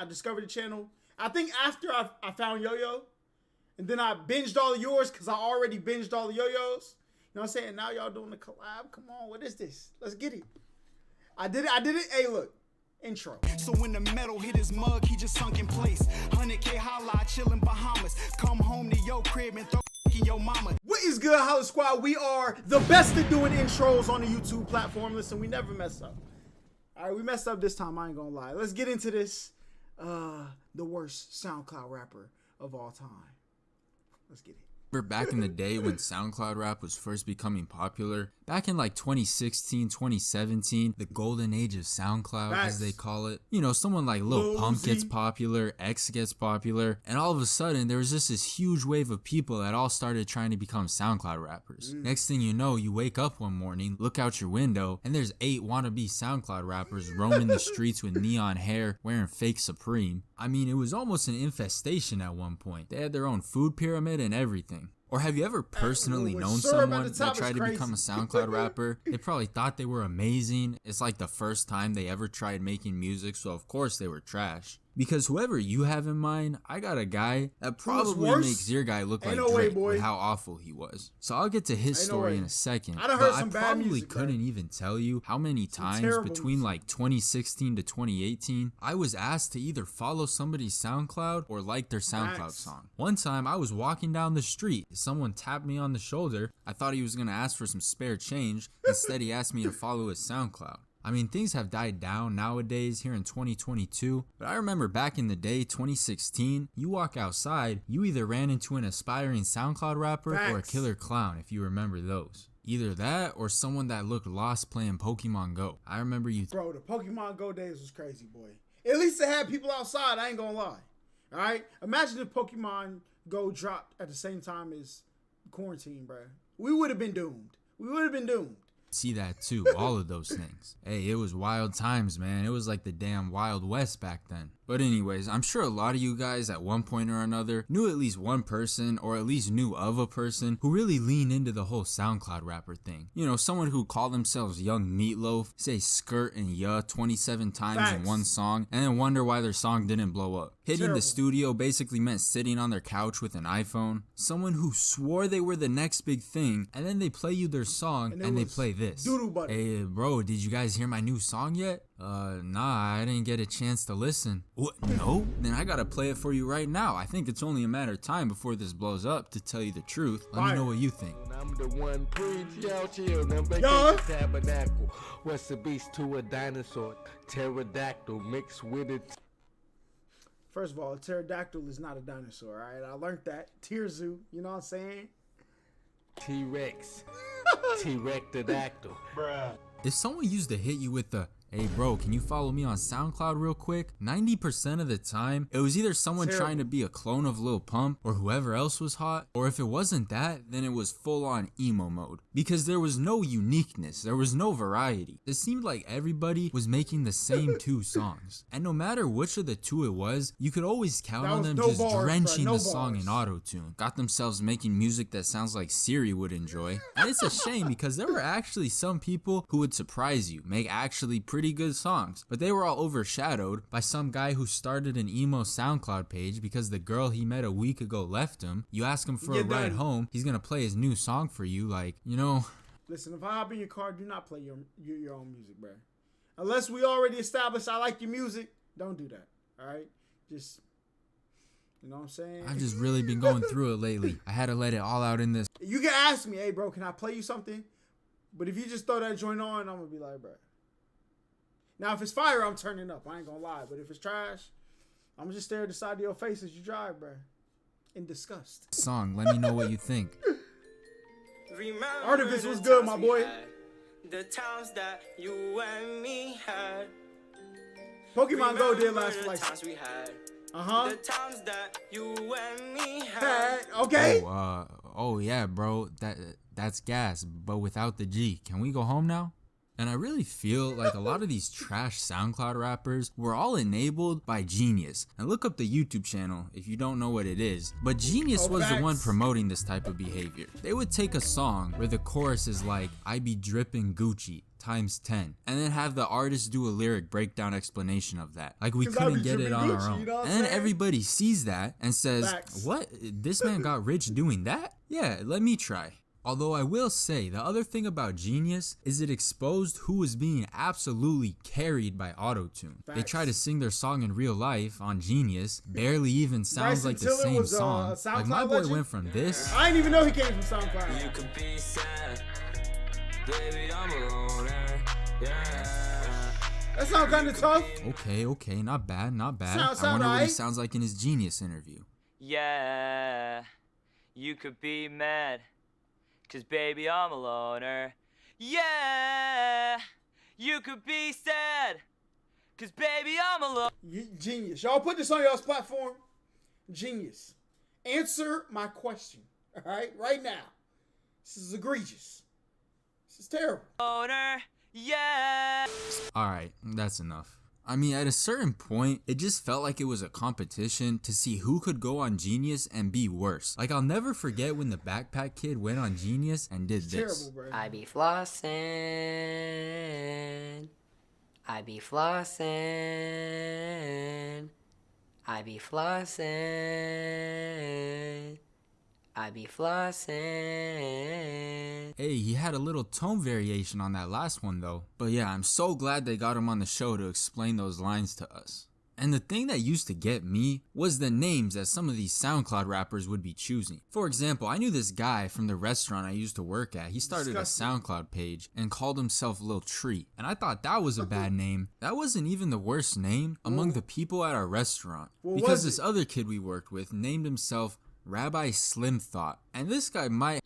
I discovered the channel. I think after I found Yo-Yo, and then I binged all of yours because I already binged all the Yo-Yos. You know what I'm saying? Now y'all doing the collab. Come on, what is this? Let's get it. I did it. Hey, look. Intro. So when the metal hit his mug, he just sunk in place. 100K Holla, chillin' Bahamas. Come home to your crib and throw in your mama. What is good, HollaSquad? We are the best at doing intros on the YouTube platform. Listen, we never mess up. All right, we messed up this time. I ain't gonna lie. Let's get into this. The worst SoundCloud rapper of all time. Let's get it. Back in the day when SoundCloud rap was first becoming popular, back in like 2016, 2017, the Golden Age of SoundCloud, as they call it. You know, someone like Lil Pump gets popular, X gets popular, and all of a sudden there was just this huge wave of people that all started trying to become SoundCloud rappers. Next thing you know, you wake up one morning, look out your window, and there's 8 wannabe SoundCloud rappers roaming the streets with neon hair, wearing fake Supreme. I mean, it was almost an infestation at one point. They had their own food pyramid and everything. Or have you ever personally known someone that tried to become a SoundCloud rapper? They probably thought they were amazing. It's like the first time they ever tried making music, so of course they were trash. Because whoever you have in mind, I got a guy that probably makes your guy look like Drake with how awful he was. So I'll get to his story in a second, but I probably couldn't even tell you how many times between like 2016 to 2018, I was asked to either follow somebody's SoundCloud or like their SoundCloud song. One time I was walking down the street, someone tapped me on the shoulder. I thought he was gonna ask for some spare change. Instead he asked me to follow his SoundCloud. I mean, things have died down nowadays here in 2022, but I remember back in the day, 2016, you walk outside, you either ran into an aspiring SoundCloud rapper or a killer clown, if you remember those. Either that or someone that looked lost playing Pokemon Go. I remember you. Bro, the Pokemon Go days was crazy, boy. At least they had people outside, I ain't gonna lie. All right? Imagine if Pokemon Go dropped at the same time as quarantine, bro. We would have been doomed. We would have been doomed. See that too, all of those things. Hey, it was wild times, man. It was like the damn Wild West back then. But anyways, I'm sure a lot of you guys at one point or another knew at least one person or at least knew of a person who really leaned into the whole SoundCloud rapper thing. You know, someone who called themselves Young Meatloaf, say skirt and yeah 27 times in one song, and then wonder why their song didn't blow up. Hitting the studio basically meant sitting on their couch with an iPhone. Someone who swore they were the next big thing, and then they play you their song and they play this. Hey bro, did you guys hear my new song yet? Nah, I didn't get a chance to listen. What? No? Then I gotta play it for you right now. I think it's only a matter of time before this blows up, to tell you the truth. Let me know what you think. I'm the one preach out here, tabernacle. What's the beast to a dinosaur? Pterodactyl mixed with it. First of all, a pterodactyl is not a dinosaur, alright? I learned that. Tearzu, you know what I'm saying? TRex. T-Rectodactyl. Bruh. If someone used to hit you with the, hey bro, can you follow me on SoundCloud real quick? 90% of the time, it was either someone trying to be a clone of Lil Pump or whoever else was hot, or if it wasn't that, then it was full on emo mode. Because there was no uniqueness, there was no variety. It seemed like everybody was making the same 2 songs. And no matter which of the 2 it was, you could always count on them just drenching the song in auto-tune. Got themselves making music that sounds like Siri would enjoy. And it's a shame because there were actually some people who would surprise you, make actually pretty good songs, but they were all overshadowed by some guy who started an emo SoundCloud page because the girl he met a week ago left him. You ask him for a ride home, he's gonna play his new song for you, like, you know. Listen, if I hop in your car, do not play your own music, bro. Unless we already established I like your music, don't do that, all right? Just, you know what I'm saying? I've just really been going through it lately. I had to let it all out in this. You can ask me, hey bro, can I play you something? But if you just throw that joint on, I'm gonna be like, bro. Now, if it's fire, I'm turning up. I ain't gonna lie. But if it's trash, I'm gonna just stare at the side of your face as you drive, bro. In disgust. Song, let me know what you think. Artifice was good, my boy. The times that you and me had. Pokemon Go did last for like. The times that you and me had. Okay. Oh yeah, bro. That's gas, but without the G. Can we go home now? And I really feel like a lot of these trash SoundCloud rappers were all enabled by Genius. And look up the YouTube channel if you don't know what it is. But Genius was the one promoting this type of behavior. They would take a song where the chorus is like, I be dripping Gucci. times 10, and then have the artist do a lyric breakdown explanation of that. Like, we 'Cause that'd couldn't be get it on our Gucci, own. you know what I'm And then saying? everybody sees that and says, Facts. what? This man got rich doing that? Yeah, let me try. Although I will say, the other thing about Genius is it exposed who was being absolutely carried by autotune. They Facts. try to sing their song in real life on Genius, barely even sounds Bryson like the Tiller same was, song. SoundCloud Like, my boy legend? went from this. I didn't even know he came from SoundCloud. You could be sad, baby, I'm a loner. Yeah. That sound kind of tough. Okay, not bad. I Sound wonder what he alright. sounds like in his Genius interview. Yeah, you could be mad, 'cause baby I'm a loner. Yeah, you could be sad, 'cause baby I'm a loner. Genius. Y'all put this on y'all's platform. Genius. Answer my question. All right now. This is egregious. This is terrible. Yeah. Alright, that's enough. I mean, at a certain point, it just felt like it was a competition to see who could go on Genius and be worse. Like, I'll never forget when the Backpack Kid went on Genius and did this. Terrible, bro. I be flossing. I be flossing. I be flossing. I be flossing. Hey, he had a little tone variation on that last one though. But yeah, I'm so glad they got him on the show to explain those lines to us. And the thing that used to get me was the names that some of these SoundCloud rappers would be choosing. For example, I knew this guy from the restaurant I used to work at. He started Disgusting. a SoundCloud page and called himself Lil Tree. And I thought that was a bad name. That wasn't even the worst name among the people at our restaurant. What Because was this it? other kid we worked with named himself Rabbi Slim Thought. And this guy might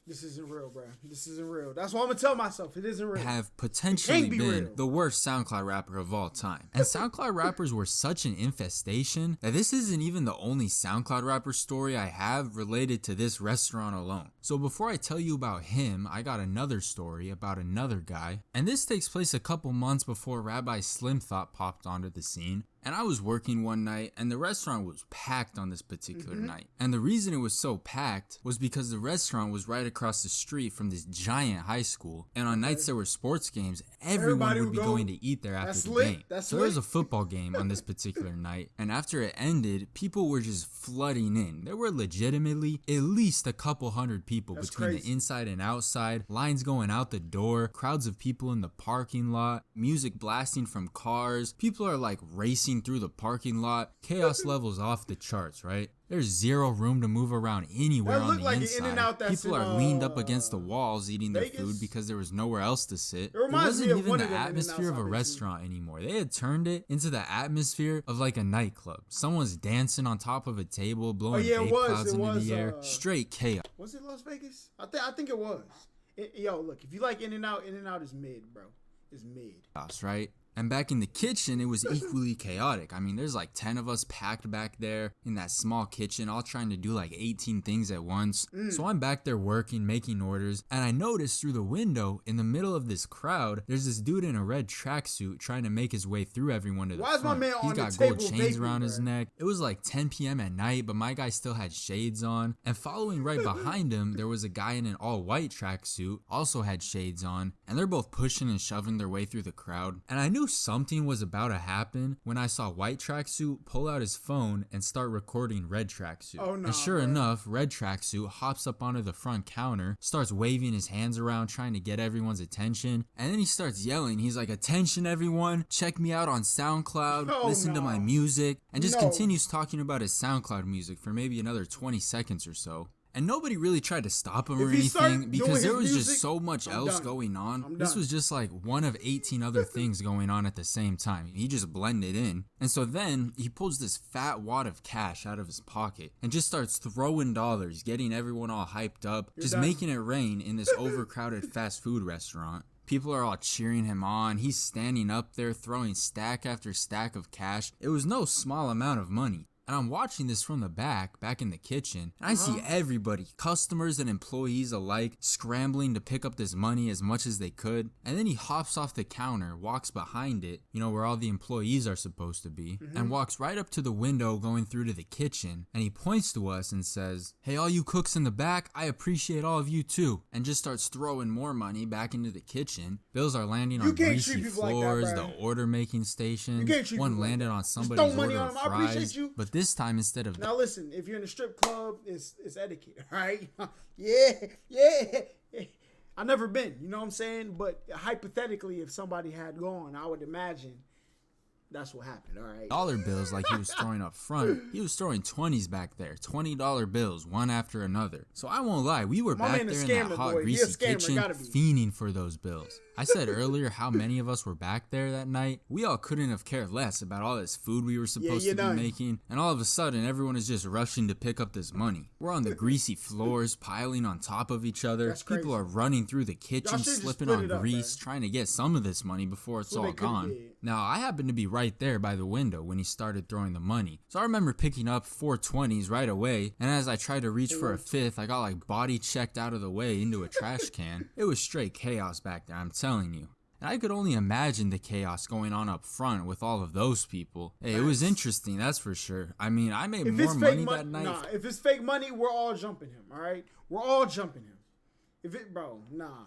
This isn't real, bro. This isn't real. That's what I'm gonna tell myself. It isn't real. have potentially be been real. the worst SoundCloud rapper of all time. And SoundCloud rappers were such an infestation that this isn't even the only SoundCloud rapper story I have related to this restaurant alone. So before I tell you about him, I got another story about another guy. And this takes place a couple months before Rabbi Slim Thought popped onto the scene. And I was working one night and the restaurant was packed on this particular night. And the reason it was so packed was because the restaurant was right across the street from this giant high school. And on nights there were sports games, everyone Everybody would be would go. going to eat there after That's the lit. game. That's So there was lit. a football game on this particular night. And after it ended, people were just flooding in. There were legitimately at least a couple hundred people That's between crazy. the inside and outside, lines going out the door, crowds of people in the parking lot, music blasting from cars. People are like racing through the parking lot. Chaos levels off the charts, right? There's zero room to move around anywhere That on looked the like an inside. In-N-Out that's People in, are leaned up against the walls eating their Vegas. food because there was nowhere else to sit. It reminds me wasn't of even one the of them atmosphere of In-N-Outs a I've been to. restaurant anymore. They had turned it into the atmosphere of like a nightclub. Someone's dancing on top of a table, blowing yeah, it vape was. clouds It into was, the air. uh, Straight chaos. Was it Las Vegas? I think it was. Yo, look, if you like In-N-Out, In-N-Out is mid, bro. It's mid. Right? And back in the kitchen, it was equally chaotic. I mean, there's like 10 of us packed back there in that small kitchen, all trying to do like 18 things at once. So I'm back there working, making orders, and I noticed through the window, in the middle of this crowd, there's this dude in a red tracksuit trying to make his way through everyone to the Why is my front. man He's on the got gold table chains vaping, around his bruh? neck. It was like 10 p.m. at night, but my guy still had shades on. And following right behind him, there was a guy in an all-white tracksuit, also had shades on, and they're both pushing and shoving their way through the crowd. And I knew something was about to happen when I saw white tracksuit pull out his phone and start recording red tracksuit. Oh, nah, and sure bro. enough, red tracksuit hops up onto the front counter, starts waving his hands around trying to get everyone's attention, and then he starts yelling. He's like, "Attention everyone, check me out on SoundCloud, Oh, listen to no. my music," and just No. continues talking about his SoundCloud music for maybe another 20 seconds or so. And nobody really tried to stop him or If he start anything doing because there his was music, just so much I'm else done. going on. I'm This done. was just like one of 18 other things going on at the same time. He just blended in. And so then he pulls this fat wad of cash out of his pocket and just starts throwing dollars, getting everyone all hyped up, just done. making it rain in this overcrowded fast food restaurant. People are all cheering him on. He's standing up there throwing stack after stack of cash. It was no small amount of money. And I'm watching this from the back in the kitchen, and I see everybody, customers and employees alike, scrambling to pick up this money as much as they could. And then he hops off the counter, walks behind it, you know, where all the employees are supposed to be, and walks right up to the window going through to the kitchen. And he points to us and says, "Hey, all you cooks in the back, I appreciate all of you too." And just starts throwing more money back into the kitchen. Bills are landing on greasy floors, the order making station. One landed on somebody's order of fries. But this time, instead of now, listen, if you're in a strip club, it's etiquette, right? yeah. I've never been, you know what I'm saying? But hypothetically, if somebody had gone, I would imagine that's what happened, all right? Dollar bills like he was throwing up front. He was throwing 20s back there, $20 bills, one after another. So I won't lie, we were back there in that hot, greasy kitchen fiending for those bills. I said earlier how many of us were back there that night. We all couldn't have cared less about all this food we were supposed to be making, and all of a sudden everyone is just rushing to pick up this money. We're on the greasy floors, piling on top of each other. People are running through the kitchen, slipping on grease, trying to get some of this money before it's all gone. Now, I happened to be right there by the window when he started throwing the money. So I remember picking up 4 20s right away, and as I tried to reach for a 5th, I got like body checked out of the way into a trash can. It was straight chaos back there, I'm telling you. And I could only imagine the chaos going on up front with all of those people. Hey, it was interesting, that's for sure. I mean, I made more money that night. Nah, if it's fake money, we're all jumping him, all right? We're all jumping him. If it, bro, nah.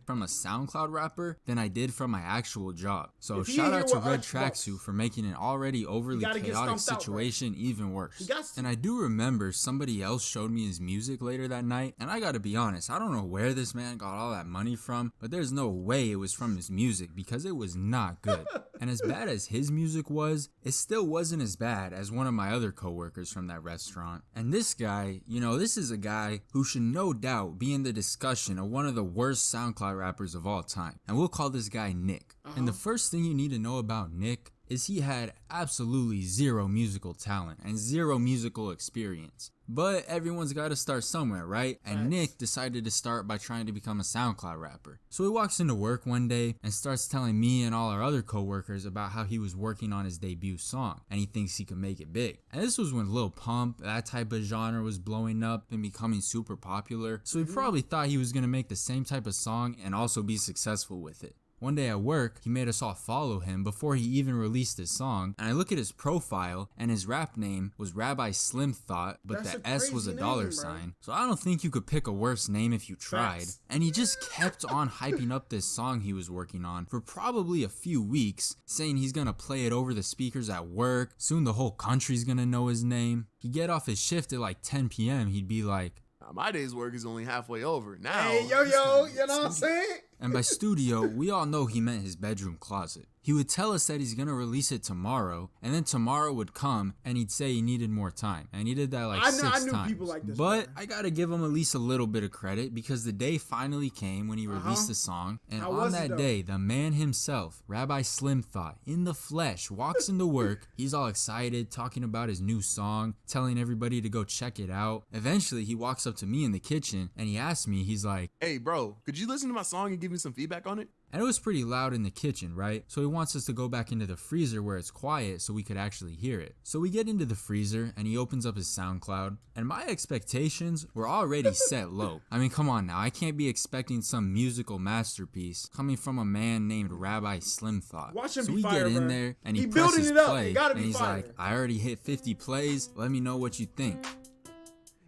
From a SoundCloud rapper than I did from my actual job. So shout out to Red Tracksuit for making an already overly chaotic situation even worse. And I do remember somebody else showed me his music later that night, and I gotta be honest, I don't know where this man got all that money from, but there's no way it was from his music because it was not good. And as bad as his music was, it still wasn't as bad as one of my other coworkers from that restaurant. And this guy, you know, this is a guy who should no doubt be in the discussion of one of the worst SoundCloud rappers of all time. And we'll call this guy Nick. And the first thing you need to know about Nick is he had absolutely zero musical talent and zero musical experience. But everyone's got to start somewhere, right? And Nick decided to start by trying to become a SoundCloud rapper. So he walks into work one day and starts telling me and all our other coworkers about how he was working on his debut song and he thinks he can make it big. And this was when Lil Pump, that type of genre, was blowing up and becoming super popular. So he probably thought he was going to make the same type of song and also be successful with it. One day at work, he made us all follow him before he even released his song, and I look at his profile, and his rap name was Rabbi Slim Thought, but the S was a dollar sign. So I don't think you could pick a worse name if you tried. And he just kept on hyping up this song he was working on for probably a few weeks, saying he's gonna play it over the speakers at work, soon the whole country's gonna know his name. He'd get off his shift at like 10 p.m., he'd be like, "My day's work is only halfway over. Now, hey, yo, you know what I'm saying?" And by studio, we all know he meant his bedroom closet. He would tell us that he's gonna release it tomorrow, and then tomorrow would come, and he'd say he needed more time. And he did that like 6 times. People like this, but I gotta give him at least a little bit of credit, because the day finally came when he released the song, and on that day, the man himself, Rabbi Slim Thought, in the flesh, walks into work. He's all excited, talking about his new song, telling everybody to go check it out. Eventually, he walks up to me in the kitchen, and he asks me, he's like, "Hey bro, could you listen to my song and give me some feedback on it?" And it was pretty loud in the kitchen, right? So he wants us to go back into the freezer where it's quiet so we could actually hear it. So we get into the freezer and he opens up his SoundCloud, and my expectations were already set low. I mean, come on now, I can't be expecting some musical masterpiece coming from a man named Rabbi Slim Thought. Watch him so be we fire, get in bro. there and he building presses it up. play, Gotta and be he's fire. like, "I already hit 50 plays, let me know what you think."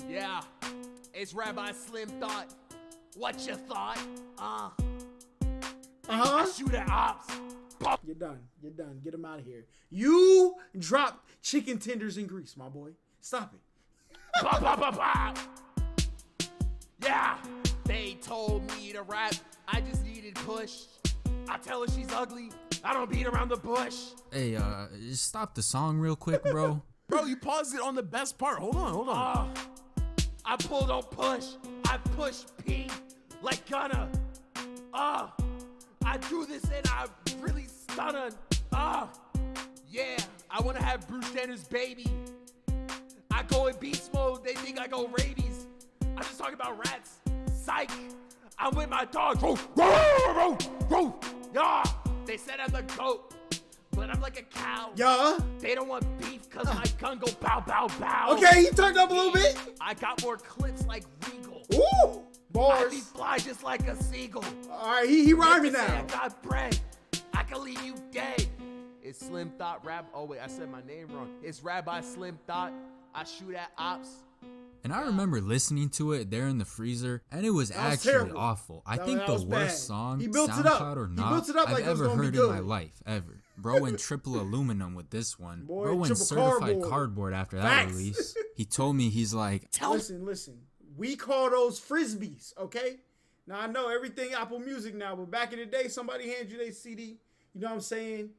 Yeah, it's Rabbi Slim Thought. What you thought? I shoot at ops. You're done. You're done. Get him out of here. You dropped chicken tenders in grease, my boy. Stop it. Yeah, they told me to rap. I just needed push. I tell her she's ugly. I don't beat around the bush. Hey, just stop the song real quick, bro. Bro, you paused it on the best part. Hold on. I pull, don't push. I push P like Gunna. I do this and I really stun her. Yeah, I wanna have Bruce Jenner's baby. I go in beast mode, they think I go rabies. I'm just talking about rats. Psych, I'm with my dogs. Yeah, they said I'm the goat, but I'm like a cow. Yeah. They don't want beef cause my gun go bow, bow, bow. Okay, he turned up a little bit. I got more clips like Regal. Ooh, I bars. be fly just like a seagull. All right, he rhyming Niggas say now. I got bread. I can leave you dead. It's Slim Thought Rap. Oh wait, I said my name wrong. It's Rabbi Slim Thought. I shoot at ops. And I remember listening to it there in the freezer, and it was actually terrible. awful. I That think the was worst bad. song, He built it up. SoundCloud or He not, built it up I've like it was ever gonna be heard in my good. life, ever. Bro went triple aluminum with this one. Boy, Bro went triple certified cardboard. cardboard after that Facts. release. He told me, he's like, Listen. We call those frisbees, okay? Now I know everything Apple Music now, but back in the day, somebody hands you their CD. You know what I'm saying?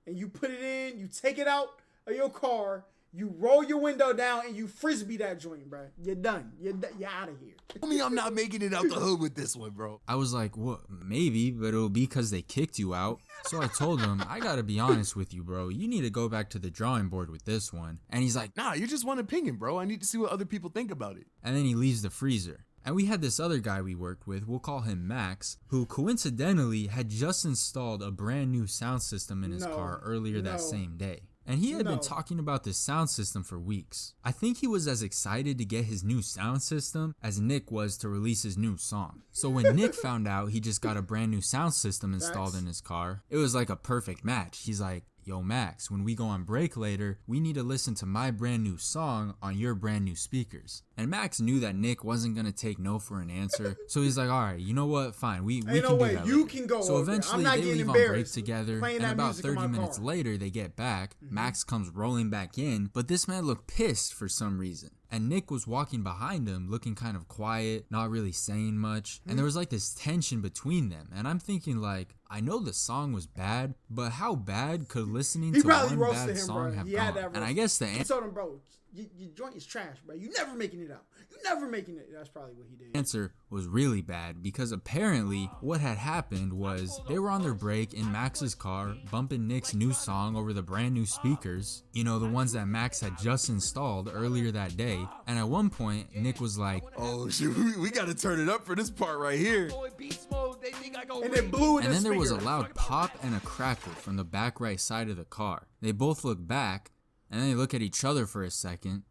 And you put it in, you take it out of your car, you roll your window down, and you frisbee that joint, bro. You're done. You're out of here. Tell me I'm not making it out the hood with this one, bro. I was like, what? Maybe, but it'll be because they kicked you out. So I told him, I gotta be honest with you, bro. You need to go back to the drawing board with this one. And he's like, Nah, you're just one opinion, bro. I need to see what other people think about it. and then he leaves the freezer. And we had this other guy we worked with, we'll call him Max, who coincidentally had just installed a brand new sound system in his car earlier that same day. And he had been talking about this sound system for weeks. I think he was as excited to get his new sound system as Nick was to release his new song. So when Nick found out he just got a brand new sound system installed in his car, it was like a perfect match. He's like, yo Max, when we go on break later, we need to listen to my brand new song on your brand new speakers. And Max knew that Nick wasn't gonna take no for an answer, so he's like, all right, you know what, fine, we can no do way, that you later. can go So over there. eventually I'm not they getting leave on break embarrassed together, playing and that about music in 30 my minutes car. later they get back. Max comes rolling back in, but this man looked pissed for some reason. And Nick was walking behind him looking kind of quiet, not really saying much. And there was like this tension between them. And I'm thinking like, I know the song was bad, but how bad could listening to probably one roasted bad him, song bro. have He had gone? that And I roast. guess the I told him, bro, your joint is trash, bro. You never making it out. You never making it. That's probably what he did. answer was really bad because apparently what had happened was they were on their break in Max's car bumping Nick's new song over the brand new speakers, you know, the ones that Max had just installed earlier that day. And at one point Nick was like, Oh shoot, we gotta turn it up for this part right here. Go in beast mode, they think I go And it blew in and the then there was a speaker. loud pop and a crackle from the back right side of the car. They both look back and then they look at each other for a second.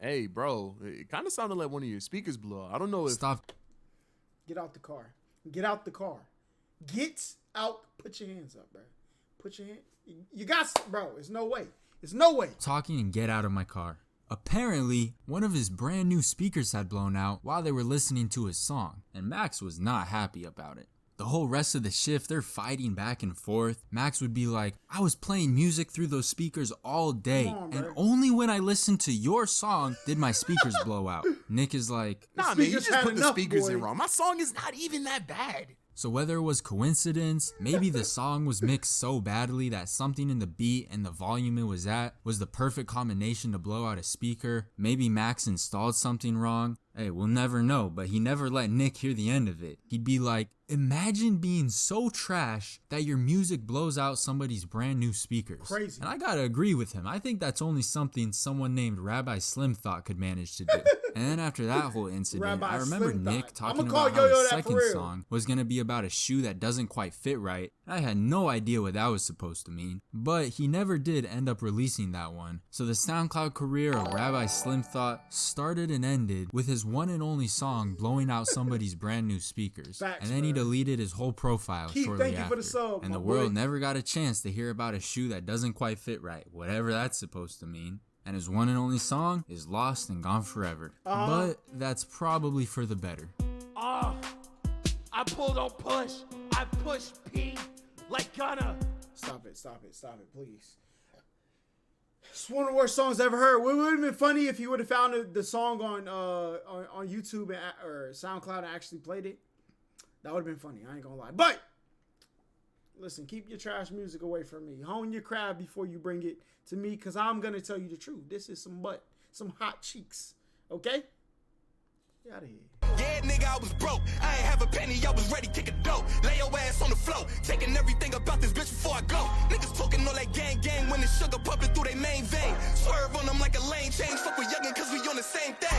Hey, bro, it kind of sounded like one of your speakers blew out. I don't know if... Stop. Get out the car. Get out the car. Get out. Put your hands up, bro. Put your hand. You got, bro. It's no way. It's no way. Talking and get out of my car. Apparently, one of his brand new speakers had blown out while they were listening to his song, and Max was not happy about it. The whole rest of the shift, they're fighting back and forth. Max would be like, I was playing music through those speakers all day, Come on, and bro. only when I listened to your song did my speakers blow out. Nick is like, Nah, man, you speakers just had put the enough, speakers boy. in wrong. My song is not even that bad. so whether it was coincidence, maybe the song was mixed so badly that something in the beat and the volume it was at was the perfect combination to blow out a speaker. Maybe Max installed something wrong. Hey, we'll never know, but he never let Nick hear the end of it. He'd be like, imagine being so trash that your music blows out somebody's brand new speakers. Crazy. And I gotta agree with him. I think that's only something someone named Rabbi Slim thought could manage to do. And then after that whole incident, Rabbi I remember Slim Nick thought. talking I'ma call about how Yo-Yo his that for second real. song was gonna be about a shoe that doesn't quite fit right. I had no idea what that was supposed to mean, but he never did end up releasing that one. So the SoundCloud career of Rabbi Slim Thought started and ended with his one and only song blowing out somebody's brand new speakers. Facts, And then he man. deleted his whole profile Keith, shortly thank you after. for the sub, and my the world boy. never got a chance to hear about a shoe that doesn't quite fit right, whatever that's supposed to mean. And his one and only song is lost and gone forever. But that's probably for the better. I pull, don't push. I push P like Gunna. Stop it, please. It's one of the worst songs I ever heard. It would have been funny if he would have found the song on YouTube or SoundCloud and actually played it. That would have been funny. I ain't gonna lie. But listen, keep your trash music away from me. Hone your craft before you bring it to me, because I'm gonna tell you the truth. This is some butt, some hot cheeks. Okay? Get out of here. Yeah, nigga, I was broke. I ain't have a penny, I was ready to kick a dope. Lay your ass on the floor, taking everything about this bitch before I go. Niggas talking all that gang when the sugar pumping through their main vein. Swerve on them like a lane change. Fuck with youngin' cause we on the same thing.